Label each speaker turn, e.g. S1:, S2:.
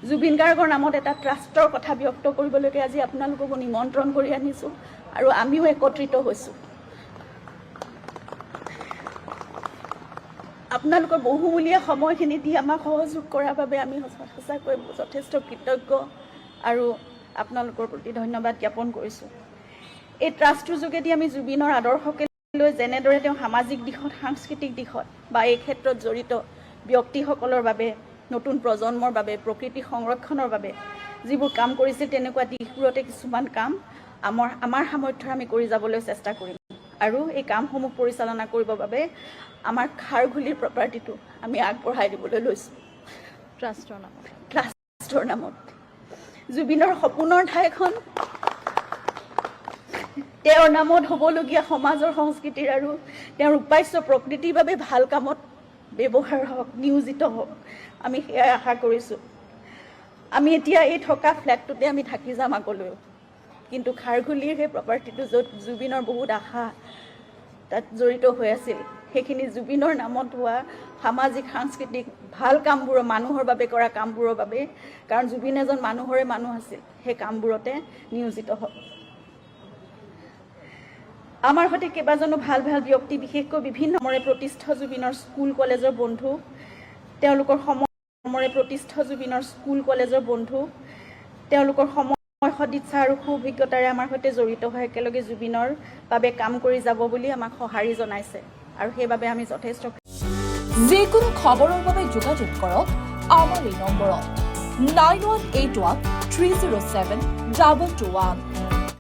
S1: জুবিন গাৰ্গৰ নামত এটা ট্ৰাষ্টৰ কথা ব্যক্ত কৰিবলৈকে আজি আপোনালোকক নিমন্ত্ৰণ কৰি আনিছোঁ আৰু আমিও একত্ৰিত হৈছোঁ। আপোনালোকৰ বহুমূলীয়া সময়খিনি দি আমাক সহযোগ কৰাৰ বাবে আমি সঁচাকৈ যথেষ্ট কৃতজ্ঞ আৰু আপোনালোকৰ প্ৰতি ধন্যবাদ জ্ঞাপন কৰিছোঁ। এই ট্ৰাষ্টটোৰ যোগেদি আমি জুবিনৰ আদৰ্শকে লৈ যেনেদৰে তেওঁ সামাজিক দিশত, সাংস্কৃতিক দিশত বা এই ক্ষেত্ৰত জড়িত ব্যক্তিসকলৰ বাবে, নতুন প্ৰজন্মৰ বাবে, প্ৰকৃতি সংৰক্ষণৰ বাবে যিবোৰ কাম কৰিছিল, তেনেকুৱা দিশবোৰতে কিছুমান কাম আমাৰ সামৰ্থ্যৰে আমি কৰি যাবলৈ চেষ্টা কৰিম। আৰু এই কামসমূহ পৰিচালনা কৰিবৰ বাবে আমাৰ খাৰঘুলিৰ প্ৰপাৰ্টিটো আমি আগবঢ়াই দিবলৈ লৈছোঁ ট্ৰাষ্টৰ নামত। জুবিনৰ সপোনৰ ঠাইখন তেওঁৰ নামত হ'বলগীয়া সমাজৰ সংস্কৃতিৰ আৰু তেওঁৰ উপাস্য প্ৰকৃতিৰ বাবে ভাল কামত ব্যৱহাৰ হওক, নিয়োজিত হওক, আমি সেয়াই আশা কৰিছোঁ। আমি এতিয়া এই থকা ফ্লেটটোতে আমি থাকি যাম আগলৈও, কিন্তু খাৰঘুলিৰ সেই প্ৰপাৰ্টিটো য'ত জুবিনৰ বহুত আশা তাত জড়িত হৈ আছিল, সেইখিনি জুবিনৰ নামত হোৱা সামাজিক, সাংস্কৃতিক ভাল কামবোৰৰ, মানুহৰ বাবে কৰা কামবোৰৰ বাবে, কাৰণ জুবিন এজন মানুহৰে মানুহ আছিল, সেই কামবোৰতে নিয়োজিত হওক। আমাৰ সৈতে কেইবাজনো ভাল ভাল ব্যক্তি, বিশেষকৈ বিভিন্ন সমৰে প্ৰতিষ্ঠ জুবিনৰ স্কুল কলেজৰ বন্ধু, তেওঁলোকৰ সমৰে প্ৰতিষ্ঠ জুবিনৰ স্কুল কলেজৰ বন্ধু, তেওঁলোকৰ সময় সদিচ্ছা আৰু সুঅভিজ্ঞতাৰে আমাৰ সৈতে জড়িত হৈ একেলগে জুবিনৰ বাবে কাম কৰি যাব বুলি আমাক সঁহাৰি জনাইছে আৰু সেইবাবে আমি যথেষ্ট।
S2: যিকোনো খবৰৰ বাবে যোগাযোগ কৰক আমাৰ এই নম্বৰত 9181 307 2221।